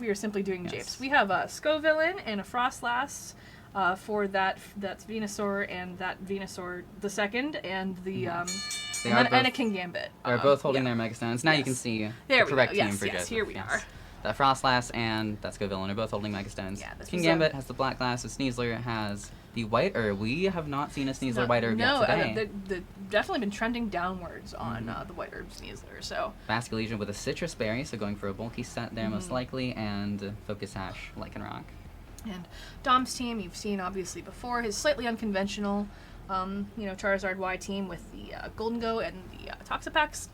We are simply doing Yes. japes. We have a Scovillain and a Froslass for that's Venusaur and that Venusaur the second and the and a Kingambit. They're both holding their Mega Stones. Now you can Yes. see There the we correct go. team Yes, for yes, Joseph. here we are. The Froslass and that Scovillain are both holding Mega Stones. Yeah, this Kingambit has the Black Glass, and Sneasler has the White Herb. We have not seen a Sneasler White Herb yet today. they've definitely been trending downwards on the White Herb Sneasler. So Basculegion with a Citrus Berry, so going for a bulky set there most likely, and Focus Sash, Lycanroc. And Dom's team, you've seen obviously before, his slightly unconventional, Charizard Y team with the Gholdengo and the Toxapex.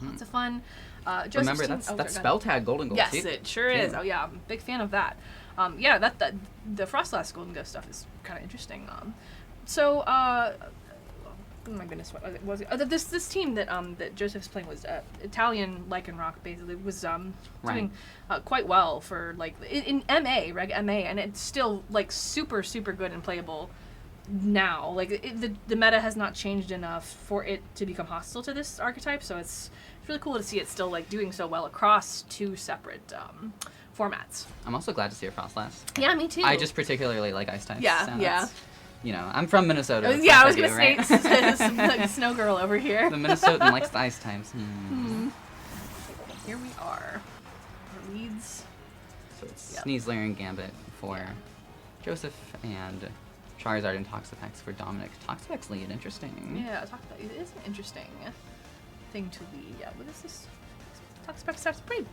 Lots of fun. Joseph's Remember, team, that's spell tag Gholdengo. Yes, too. it sure is. Yeah. Oh yeah, I'm a big fan of that. That the Froslass Gholdengo stuff is kind of interesting. Oh my goodness, what was it? This team that Joseph's playing was Italian Lycanroc, basically was doing quite well for like in Reg MA, and it's still like super good and playable now. Like the meta has not changed enough for it to become hostile to this archetype, so it's really cool to see it still like doing so well across two separate formats. I'm also glad to see a Froslass. Yeah, me too. I just particularly like Ice types. Yeah, so yeah. I'm from Minnesota. Yeah, I was gonna gonna say some like snow girl over here. The Minnesotan likes the Ice types. Here we are. Our leads. So it's Sneasler and Gambit for Joseph, and Charizard and Toxapex for Dominic. Toxapex lead, interesting. Yeah, it is an interesting thing to lead. Yeah, what is this? Toxapex starts pretty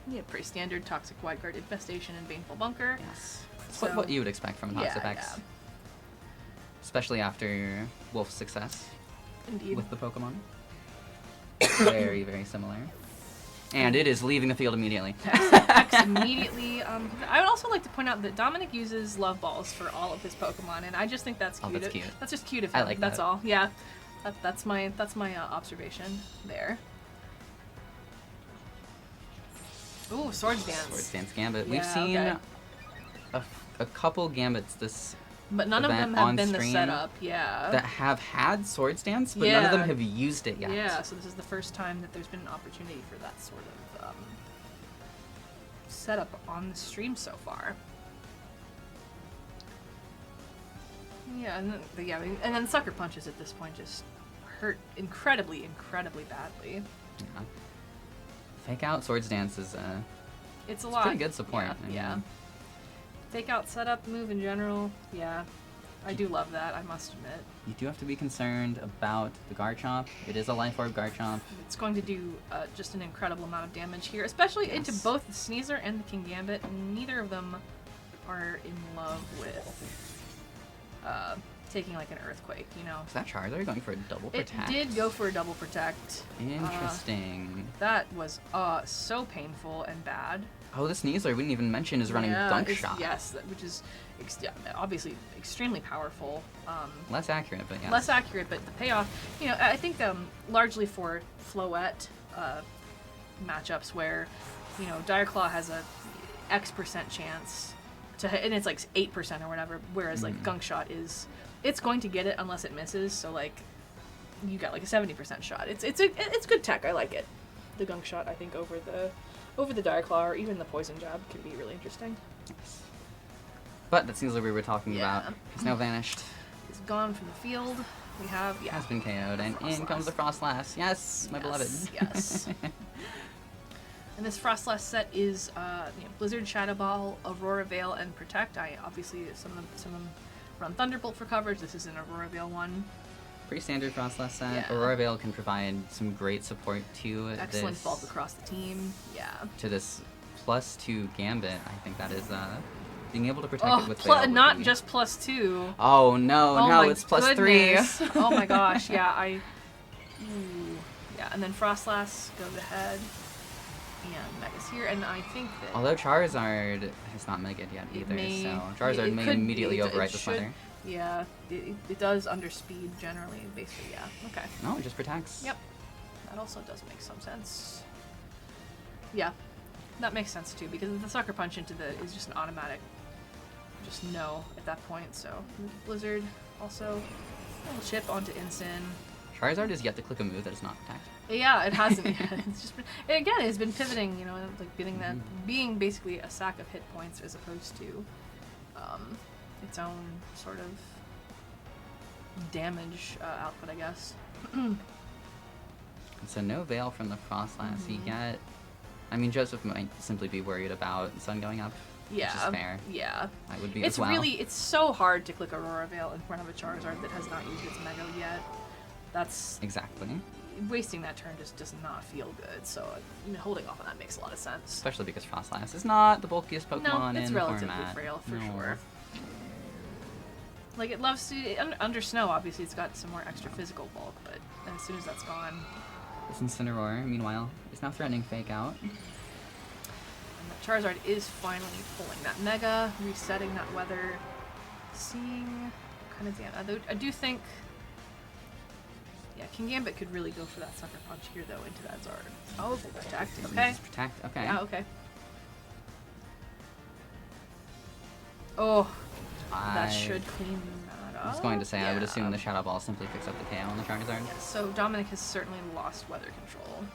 standard toxic wide guard infestation and baneful bunker. Yes. So, what you would expect from a Toxapex. Yeah. Especially after Wolf's success Indeed. with the Pokemon. Very, very similar. And it is leaving the field immediately. X immediately. I would also like to point out that Dominic uses love balls for all of his Pokemon, and I just think that's cute. Oh, that's cute. That's just cute of him. I like that's that. all. Yeah, that's my observation there. Ooh, Swords Dance. Swords Dance Gambit. We've Yeah, seen okay. a couple Gambits this But none of them have been the setup. Yeah. that have had Swords Dance, but none of them have used it yet. Yeah, so this is the first time that there's been an opportunity for that sort of setup on the stream so far. Yeah, and then Sucker Punches at this point just hurt incredibly badly. Yeah. Fake out Swords Dance is It's a it's lot. pretty good support. Yeah. I mean, Yeah. Fake out setup move in general. Yeah. I do love that, I must admit. You do have to be concerned about the Garchomp. It is a Life Orb Garchomp. It's going to do just an incredible amount of damage here, especially into both the Sneasler and the Kingambit. Neither of them are in love with taking like an Earthquake, you know. Is that Charizard going for a double protect? It did go for a double protect. Interesting. That was so painful and bad. Oh, the Sneasler we didn't even mention is running Gunk Shot. Yes, which is obviously extremely powerful. Less accurate, but yes. Less accurate, but the payoff, I think largely for Floette matchups where, Dire Claw has a X% chance to hit, and it's like 8% or whatever, whereas like Gunk Shot it's going to get it unless it misses, so like you got like a 70% shot. It's good tech, I like it. The Gunk Shot, I think, over the Dire Claw or even the Poison Jab can be really interesting. Yes. But that Sneasler we were talking about has now vanished. It's gone from the field. We have, Has been KO'd, and in comes the Froslass. Yes, my beloved. Yes. And this Froslass set is Blizzard, Shadow Ball, Aurora Veil, and Protect. Obviously some of them run Thunderbolt for coverage. This is an Aurora Veil one. Pretty standard Froslass set. Yeah. Aurora Veil can provide some great support to Excellent bulk across the team. Yeah. To this +2 Gambit. I think that is being able to protect it with Veil. Not just +2. Oh no, no, it's +3. Oh my gosh, yeah, yeah, and then Froslass goes ahead. And Mega's here, and I think that... Although Charizard has not Mega'd yet either, so Charizard may immediately overwrite the weather. Yeah, it does underspeed generally, basically, yeah. Okay. No, it just protects. Yep. That also does make some sense. Yeah, that makes sense too, because the Sucker Punch into is just an automatic, just no at that point, so Blizzard also a little chip onto Incin. Charizard is yet to click a move that is not Protect. Yeah, it hasn't yet. It's just been, again, it's been pivoting, you know, like being basically a sack of hit points as opposed to its own sort of damage output, I guess. So no Veil from the Froslass. You get... I mean, Joseph might simply be worried about Sun going up. Yeah. Which is fair. Yeah. I would be It's as well. it's so hard to click Aurora Veil in front of a Charizard that has not used its Mega yet. That's... Exactly. Wasting that turn just does not feel good, so you know, holding off on that makes a lot of sense. Especially because Froslass is not the bulkiest Pokemon it's in relatively format. frail for sure. Like, it loves to... Under Snow, obviously, it's got some more extra physical bulk, but as soon as that's gone... This Incineroar, meanwhile, is now threatening Fake Out. And the Charizard is finally pulling that Mega, resetting that weather, seeing kind of the... I do think... Yeah, Kingambit could really go for that Sucker Punch here, though, into that Zard. Oh, Protect, okay. Protect, okay. Yeah, okay. Oh, that should clean that up. I was going to say, yeah. I would assume the Shadow Ball simply picks up the KO on the Charizard. Yeah, so Dominic has certainly lost weather control.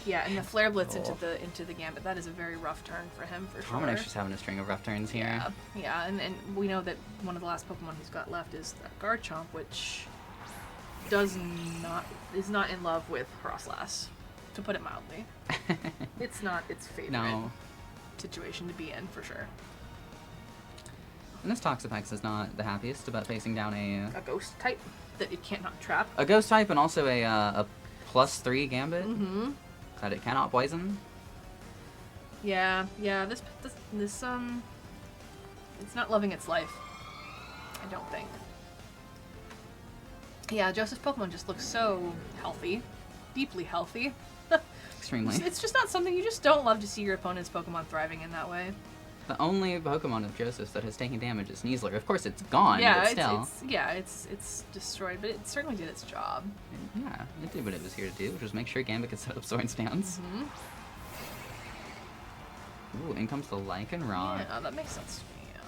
Yeah, and the Flare Blitz into the Gambit, that is a very rough turn for him, for sure. Dominic's just having a string of rough turns here. Yeah, and we know that one of the last Pokemon he's got left is that Garchomp, which is not in love with Froslass, to put it mildly. It's not its favorite situation to be in, for sure. And this Toxapex is not the happiest about facing down a ghost type that it cannot trap. A ghost type and also a +3 Gambit that it cannot poison. Yeah, this it's not loving its life, I don't think. Yeah, Joseph's Pokemon just looks so healthy, deeply healthy. Extremely. It's just not something you just don't love to see your opponent's Pokemon thriving in that way. The only Pokemon of Joseph's that has taken damage is Sneasler. Of course, it's gone, yeah, but still. It's destroyed, but it certainly did its job. Yeah, it did what it was here to do, which was make sure Gambit could set up Sword Stance. Ooh, in comes the Lycanroc. Yeah, that makes sense to me. Yeah.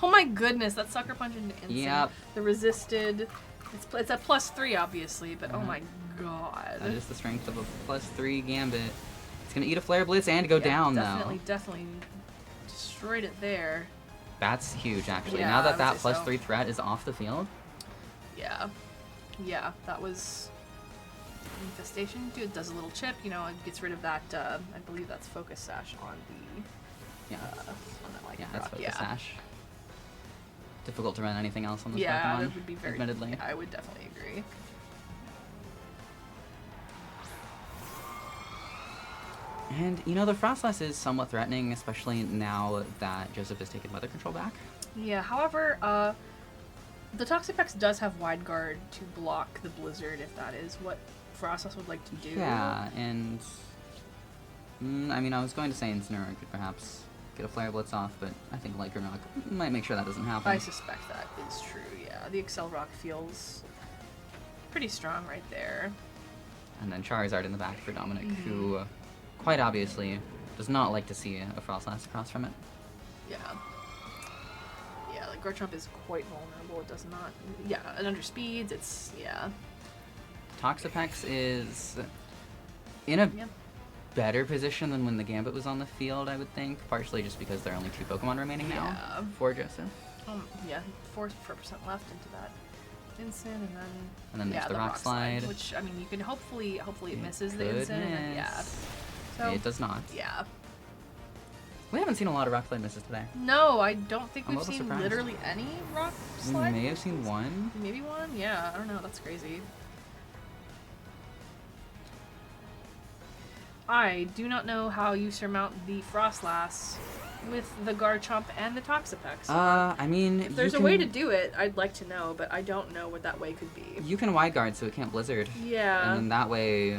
Oh my goodness, that Sucker Punch into Instant. Yep. The resisted. It's a +3, obviously, but oh my god. That is the strength of a +3 Gambit. It's gonna eat a Flare Blitz and go down, though. Definitely destroyed it there. That's huge, actually. Yeah, now that that so. +3 threat is off the field. Yeah, that was Infestation. Dude, does a little chip. You know, it gets rid of that. I believe that's Focus Sash on the. On that Lycanroc. Yeah, that's Focus Sash. Difficult to run anything else on this Pokemon. Yeah, that would be very. Admittedly, I would definitely agree. And, you know, the Froslass is somewhat threatening, especially now that Joseph has taken Weather Control back. Yeah, however, the Toxapex does have Wide Guard to block the Blizzard if that is what Froslass would like to do. Yeah, and... I mean, I was going to say Incineroar could perhaps get a Flare Blitz off, but I think Lycanroc might make sure that doesn't happen. I suspect that is true, yeah. The Accelerock feels pretty strong right there. And then Charizard in the back for Dominic, who... quite obviously does not like to see a Froslass across from it. Yeah. Yeah, like Garchomp is quite vulnerable. It does not... Yeah, and under speeds, it's... Yeah. Toxapex is in a better position than when the Gambit was on the field, I would think. Partially just because there are only 2 Pokemon remaining now for Joseph. Yeah, 4% left into that Incin, and then there's the Rock Slide. Which, I mean, you can hopefully it misses the Incin, and then, So, it does not. Yeah. We haven't seen a lot of Rock Slide misses today. No, I don't think I'm we've seen literally any Rock Slide. We may have seen one. Maybe one? Yeah, I don't know. That's crazy. I do not know how you surmount the Froslass with the Garchomp and the Toxapex. I mean, if there's a way to do it, I'd like to know, but I don't know what that way could be. You can Wide Guard so it can't Blizzard. Yeah. And then that way,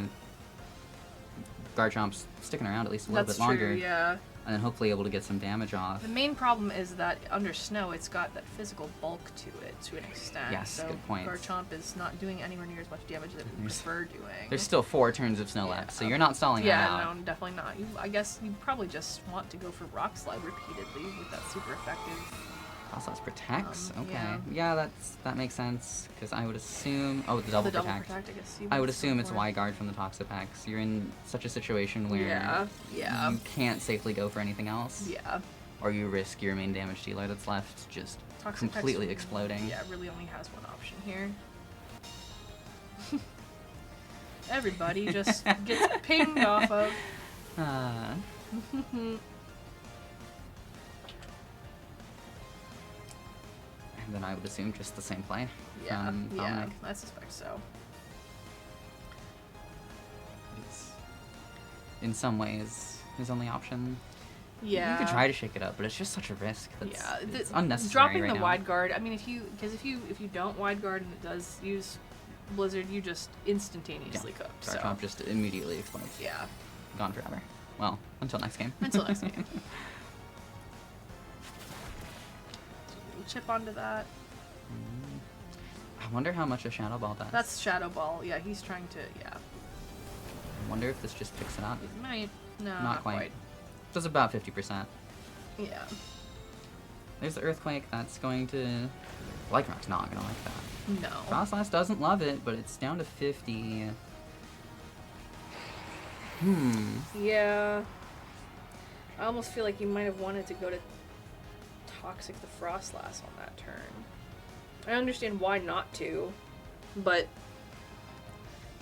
Garchomp's sticking around at least a little bit longer. That's true, yeah. And then hopefully able to get some damage off. The main problem is that under Snow, it's got that physical bulk to it to an extent. Yes, so good point. Garchomp is not doing anywhere near as much damage that we prefer doing. There's still 4 turns of Snow left, so you're not stalling that out. Yeah, no, definitely not. I guess you probably just want to go for Rock Slide repeatedly with that super effective Froslass protects. Okay. Yeah. That makes sense. Because I would assume... Oh, the double protect. I guess I would assume it's Wide Guard from the Toxapex. You're in such a situation where you can't safely go for anything else. Yeah. Or you risk your main damage dealer that's left just Toxapex completely exploding. Yeah, really only has one option here. Everybody just gets pinged off of. And then I would assume just the same play. Yeah, Dominic. I suspect so. It's, in some ways, his only option. Yeah. You could try to shake it up, but it's just such a risk. It's unnecessary dropping right the now. Wide Guard. I mean, if you don't Wide Guard and it does use Blizzard, you just instantaneously cook. Garchomp just immediately explodes. Yeah. Gone forever. Well, until next game. Until next game. We'll chip onto that. I wonder how much a Shadow Ball does. That's Shadow Ball. Yeah, he's trying to. Yeah. I wonder if this just picks it up. It might. No, Not quite. Does about 50%. Yeah. There's the Earthquake. That's going to... Lycanroc's not going to like that. No. Froslass doesn't love it, but it's down to 50. Yeah. I almost feel like you might have wanted to go to Toxic the Froslass on that turn. I understand why not to, but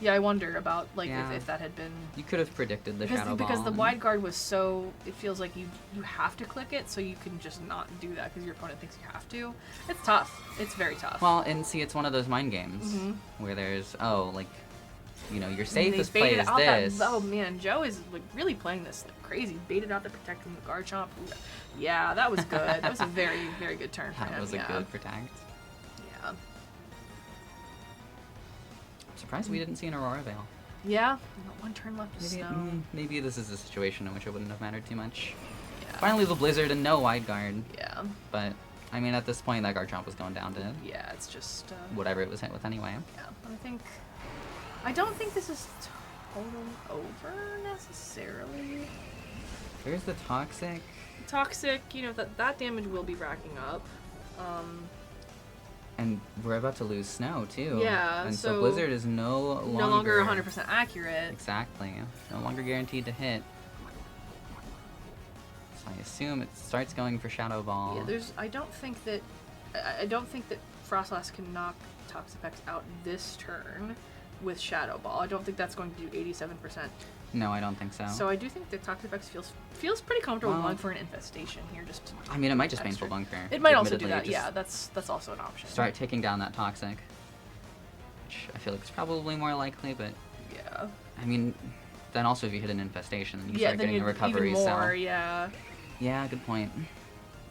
yeah, I wonder about like if that had been. You could have predicted the Shadow Ball. Because the Wide Guard was so, it feels like you have to click it, so you can just not do that because your opponent thinks you have to. It's tough. It's very tough. Well, and see, it's one of those mind games where there's your safest play is this. Oh man, Joe is like really playing this like crazy. Baited out to protect from the Garchomp. Yeah, that was good. That was a very, very good turn for him. That was a good protect. Yeah. I'm surprised we didn't see an Aurora Veil. Yeah, not one turn left to snow. Maybe this is a situation in which it wouldn't have mattered too much. Yeah. Finally the Blizzard and no Wide Guard. Yeah. But, I mean, at this point that Garchomp was going down to... Yeah, it's just... whatever it was hit with anyway. Yeah, I don't think this is totally over, necessarily. Here's the Toxic. Toxic, that damage will be racking up. And we're about to lose snow, too. Yeah, and so Blizzard is no longer 100% accurate. Exactly. No longer guaranteed to hit. So I assume it starts going for Shadow Ball. Yeah, I don't think that Froslass can knock Toxapex out this turn with Shadow Ball. I don't think that's going to do 87%. No, I don't think so. So I do think that Toxapex feels pretty comfortable going for an infestation here. I mean, it might just Painful Bunker. It might also do that. Yeah, that's also an option. Start taking down that Toxic, which I feel like is probably more likely. But yeah, I mean, then also if you hit an infestation, then you start then getting a recovery. Even more, yeah. Yeah, good point.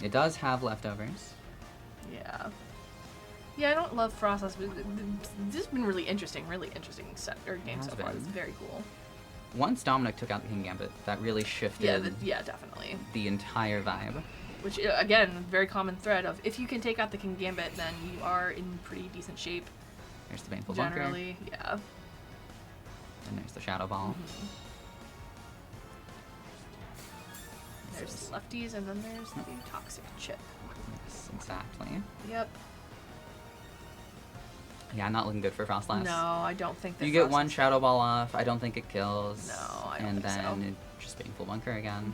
It does have leftovers. Yeah. Yeah, I don't love Froslass, but this has been really interesting game so far. It's very cool. Once Dominic took out the Kingambit, that really shifted definitely. The entire vibe. Which, again, very common thread of if you can take out the Kingambit, then you are in pretty decent shape. There's the Painful Bunker. Generally, yeah. And there's the Shadow Ball. There's the lefties, and then there's the Toxic Chip. Yes, exactly. Yep. Yeah, not looking good for Froslass. No, I don't think that. You get one Shadow Ball off. I don't think it kills. No, I don't think so. And then it just Painful Bunker again.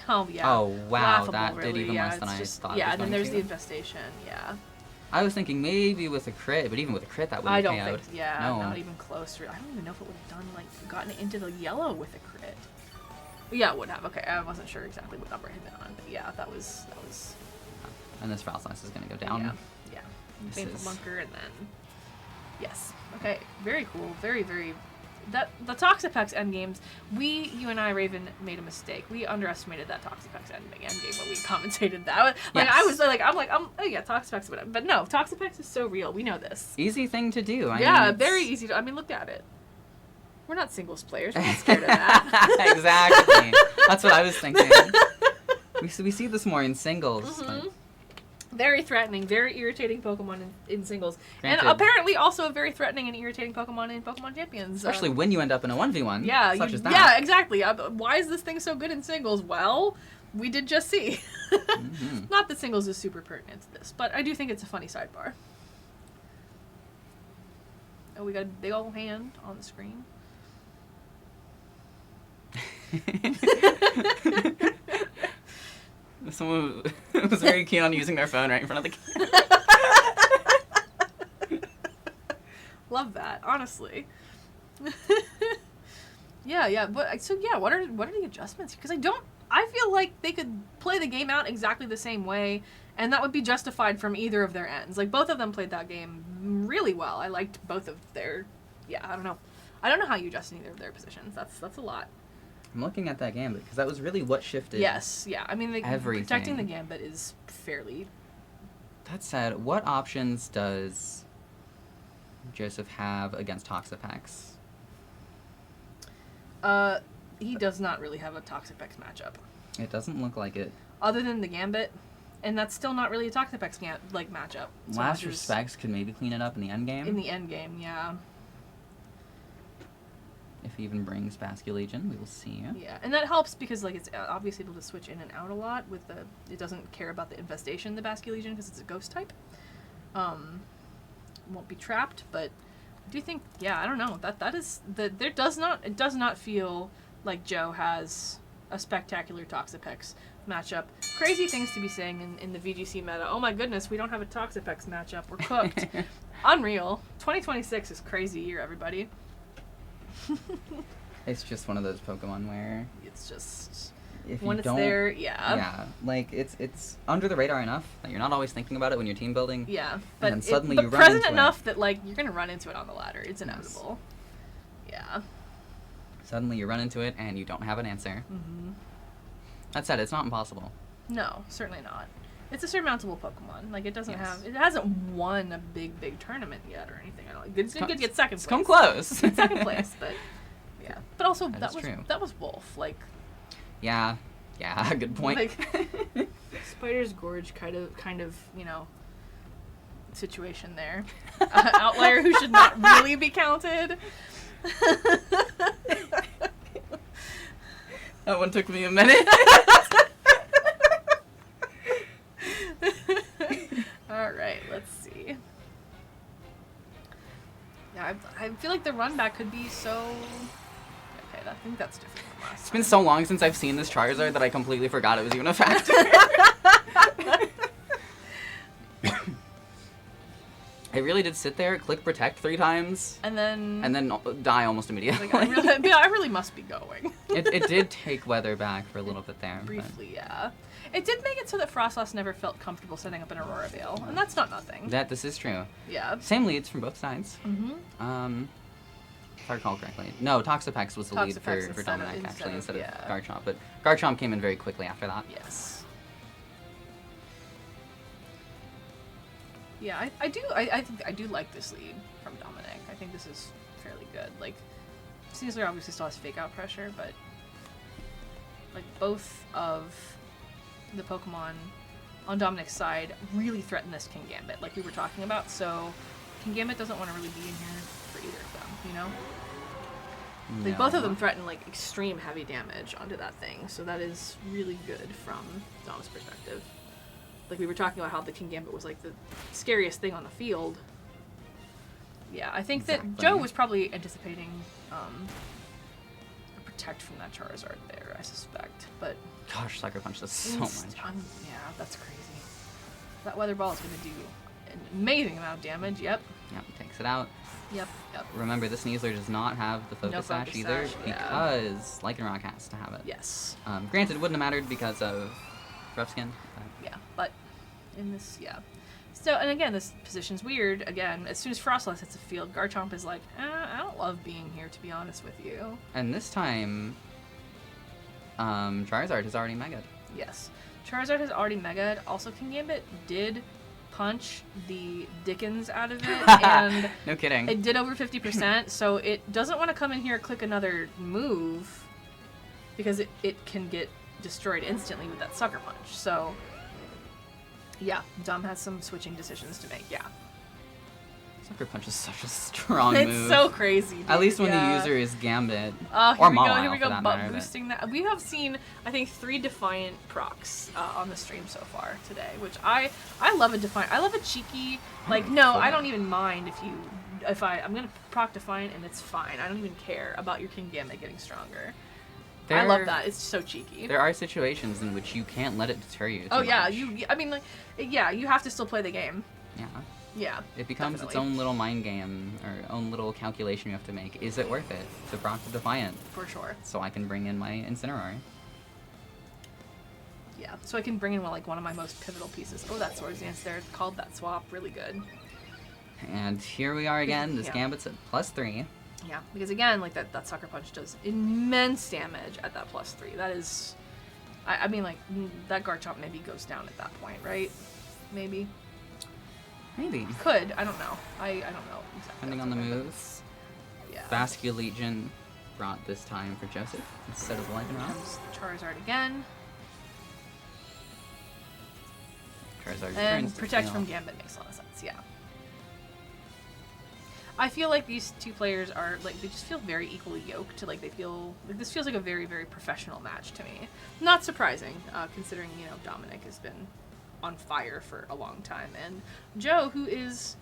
Oh yeah. Oh wow, Laughable, that really. did even worse than I thought. Yeah, it was and then going there's to. the infestation. Yeah. I was thinking maybe with a crit, but even with a crit that wouldn't I don't KO'd. think. Yeah, no. not even close. I don't even know if it would have done gotten it into the yellow with a crit. Yeah, it would have. Okay, I wasn't sure exactly what number it had been on, but yeah, that was. And this Froslass is going to go down. Yeah. Painful Bunker, and then yes. Okay, very cool. Very, very. The Toxapex endgames. You and I, Raven, made a mistake. We underestimated that Toxapex endgame when we commentated that. Oh yeah, Toxapex, but no, Toxapex is so real. We know this. Easy thing to do. I mean, very easy to. I mean, look at it. We're not singles players. We're not scared of that. Exactly. That's what I was thinking. We see this more in singles. Mm-hmm. Very threatening, very irritating Pokemon in singles. Granted. And apparently also a very threatening and irritating Pokemon in Pokemon Champions. Especially when you end up in a 1v1, such as that. Yeah, exactly. Why is this thing so good in singles? Well, we did just see. Mm-hmm. Not that singles is super pertinent to this, but I do think it's a funny sidebar. Oh, we got a big old hand on the screen. Someone was very keen on using their phone right in front of the camera. Love that, honestly. Yeah, but so yeah, what are the adjustments? Because I feel like they could play the game out exactly the same way, and that would be justified from either of their ends. Like, both of them played that game really well. I liked both of their, I don't know how you adjust in either of their positions. That's a lot. I'm looking at that Gambit because that was really what shifted. Yes, yeah. I mean, everything. Protecting the Gambit is fairly. That said, what options does Joseph have against Toxapex? He does not really have a Toxapex matchup. It doesn't look like it. Other than the Gambit, and that's still not really a Toxapex matchup. So Last Respects could maybe clean it up in the end game. In the end game, yeah. If he even brings Basculegion, we will see. Yeah, and that helps because like it's obviously able to switch in and out a lot with the. It doesn't care about the infestation, the Basculegion, because it's a ghost type. Won't be trapped, but I do think I don't know that is it does not feel like Joe has a spectacular Toxapex matchup. Crazy things to be saying in the VGC meta. Oh my goodness, we don't have a Toxapex matchup. We're cooked. Unreal. 2026 is crazy year, everybody. It's just one of those Pokemon where it's just if when you it's don't, there, yeah, like it's under the radar enough that you're not always thinking about it when you're team building. Yeah, but then suddenly but you run present into enough it. that like you're gonna run into it on the ladder. It's inevitable. Yes. Yeah. Suddenly you run into it and you don't have an answer. Mm-hmm. That said, it's not impossible. No, certainly not. It's a surmountable Pokemon. Like it hasn't won a big tournament yet or anything. I don't. It could get second place. It's come close. Second place, but yeah. But also that was Wolf. Like. Yeah, good point. Like, Spider's Gorge kind of situation there. Outlier who should not really be counted. That one took me a minute. All right, let's see. Yeah, I feel like the run back could be so. Okay, I think that's different from last It's time. been so long since I've seen this Charizard that I completely forgot it was even a factor. I really did sit there, click Protect 3 times, and then die almost immediately. Like, I really must be going. It did take weather back for a little bit there. Briefly, yeah. It did make it so that Froslass never felt comfortable setting up an Aurora Veil, and that's not nothing. This is true. Yeah. Same leads from both sides. Mm-hmm. If I recall correctly. No, Toxapex was the lead for Dominic, actually, instead of Garchomp. But Garchomp came in very quickly after that. Yes. Yeah, I think I do like this lead from Dominic. I think this is fairly good. Like, Sneasler obviously still has fake out pressure, but like both of the Pokemon on Dominic's side really threaten this Kingambit, like we were talking about. So Kingambit doesn't want to really be in here for either of them, you know? No. Like both of them threaten like extreme heavy damage onto that thing, so that is really good from Dom's perspective. Like we were talking about how the Kingambit was like the scariest thing on the field. Yeah, I think that Joe was probably anticipating a protect from that Charizard there, I suspect. But gosh, Sucker Punch does so much. Yeah, that's crazy. That Weather Ball is going to do an amazing amount of damage. Yep, takes it out. Yep. Remember, this Sneasler does not have the Focus Sash either, because Lycanroc has to have it. Yes. Granted, it wouldn't have mattered because of Rough Skin. Yeah, but in this, So, and again, this position's weird. Again, as soon as Froslass hits the field, Garchomp is like, I don't love being here, to be honest with you. And this time, Charizard has already Mega'd. Yes. Charizard has already Mega'd. Also, Kingambit did punch the Dickens out of it, and no kidding. It did over 50%, so it doesn't want to come in here and click another move, because it can get destroyed instantly with that Sucker Punch. So yeah, Dom has some switching decisions to make, yeah. Sucker Punch is such a strong It's move. so crazy, dude. At least when yeah. the user is Gambit. Here or we Mawile, go, here we go, for that matter, boosting that. We have seen, I think, 3 Defiant procs on the stream so far today, which I love a Defiant. I love a cheeky, like, no, I don't even mind if I'm going to proc Defiant and it's fine. I don't even care about your Kingambit getting stronger. I love that. It's so cheeky. There are situations in which you can't let it deter you too yeah, much. I mean, like, yeah, you have to still play the game. Yeah. Yeah. It becomes its own little mind game, or own little calculation you have to make. Is it worth it to proc the Defiant? For sure. So I can bring in my Incineroar. Yeah, so I can bring in one of my most pivotal pieces. Oh, that Swords Dance there. Called that swap. Really good. And here we are again. This Gambit's at +3. Yeah, because again, like that Sucker Punch does immense damage at that +3. That is, I mean, like, that Garchomp maybe goes down at that point, right? Maybe. Maybe. Could. I don't know. I don't know exactly. Depending on the moves. Yeah. Basculegion brought this time for Joseph instead of Lycanroc. Charizard again. Charizard and Protect from Gambit makes a lot of sense, yeah. I feel like these two players are, like, they just feel very equally yoked. Like, they feel, like, this feels like a very, very professional match to me. Not surprising, considering, you know, Dominic has been on fire for a long time. And Joe, who is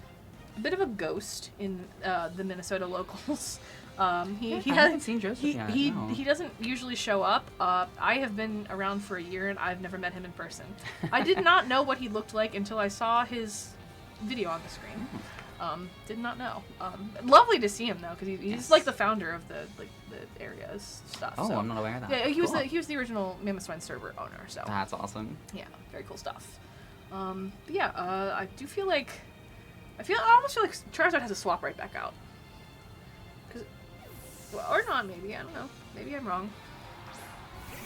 a bit of a ghost in the Minnesota locals, I haven't seen Joseph yet. He doesn't usually show up. I have been around for a year, and I've never met him in person. I did not know what he looked like until I saw his video on the screen. Did not know. Lovely to see him though, because he's like the founder of the area's stuff. Oh, so. I'm not aware of that. Yeah, he Cool. was the original Mammothswine server owner. So that's awesome. Yeah, very cool stuff. But yeah, I do feel like I almost feel like Charizard has to swap right back out. Or not, maybe. I don't know. Maybe I'm wrong.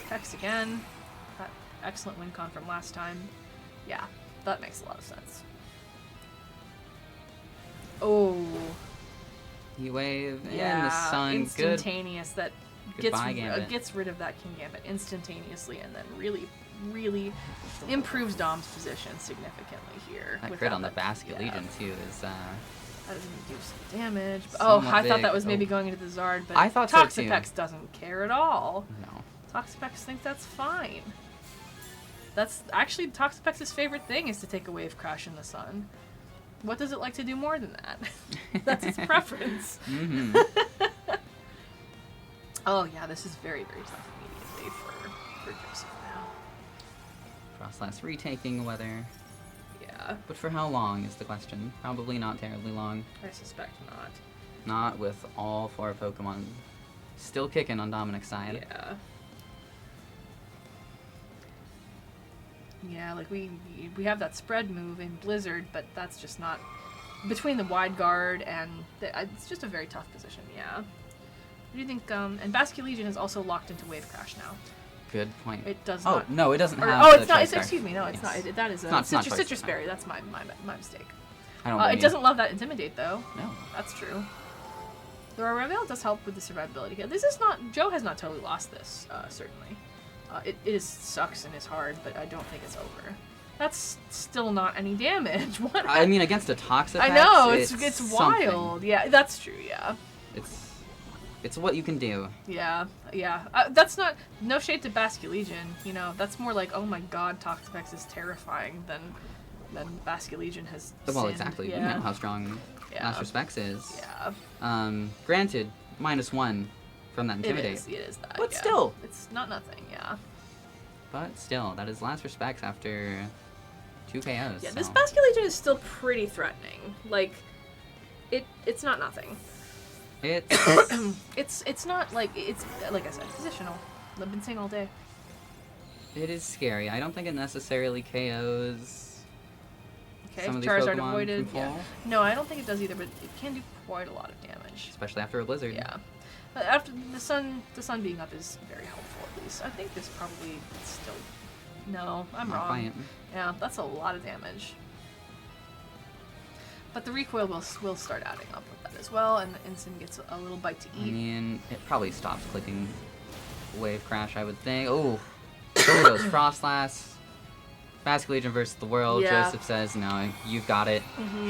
Text again. That excellent win con from last time. Yeah, that makes a lot of sense. Oh. Heat-Wave Yeah, and the sun. instantaneous. Good. That gets rid of that Kingambit instantaneously, and then really, really improves Dom's position significantly here. That crit on the Basculegion too is. That doesn't do some damage. I thought that was maybe going into the Zard, but I thought so too. Toxapex doesn't care at all. No. Toxapex thinks that's fine. That's actually Toxapex's favorite thing is to take a wave crash in the sun. What does it like to do more than that? That's its preference. Mm-hmm. Oh yeah, this is very, very tough immediately for Joseph now. Froslass retaking weather. Yeah. But for how long is the question? Probably not terribly long. I suspect not. Not with all 4 Pokemon still kicking on Dominic's side. Yeah. Yeah, like we have that spread move in Blizzard, but that's just not between the wide guard and it's just a very tough position. Yeah. What do you think? And Basculegion is also locked into Wave Crash now. Good point. It does not. not. No, it doesn't have. It's not. Excuse me. No, it's not. That is a Citrus Berry. That's my mistake. I don't. It doesn't love that Intimidate though. No. That's true. The Reveal does help with the survivability here. This is not. Joe has not totally lost this. Certainly. It sucks and is hard, but I don't think it's over. That's still not any damage. What? I mean, against a Toxapex, I know it's something. wild. Yeah, that's true. Yeah. It's what you can do. Yeah, yeah. That's not no shade to Basculegion. You know, that's more like, oh my God, Toxapex is terrifying than Basculegion has. Well, sinned. exactly. Yeah. We know how strong Master Specs is. Yeah. Granted, -1 from that Intimidate. It is that. But yeah. still, it's not nothing. Yeah. But still, that is last Specs after 2 KOs. Yeah, so. this Basculegion is still pretty threatening. Like, it's not nothing. It's not like it's like I said, positional. I've been saying all day. It is scary. I don't think it necessarily KOs. Okay, some of these Charizard Pokemon avoided. from full. Yeah. No, I don't think it does either, but it can do quite a lot of damage. Especially after a blizzard. Yeah. After the sun being up is very helpful at least. I think this probably still. No, I'm Not wrong. quite. Yeah, that's a lot of damage. But the recoil will start adding up with that as well, and the Incin gets a little bite to eat. I mean, it probably stops clicking Wave Crash, I would think. Oh, there goes Froslass. Basculegion versus the world. Yeah. Joseph says, no, you've got it.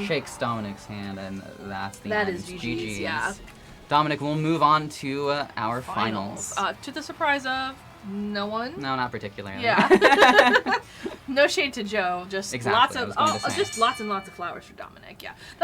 Shakes Dominic's hand, and that's the That end. is GG's, yeah. Dominic, we'll move on to our finals. To the surprise of no one. No, not particularly. Yeah. No shade to Joe. Just Exactly, lots I of was going to say. just lots and lots of flowers for Dominic. Yeah.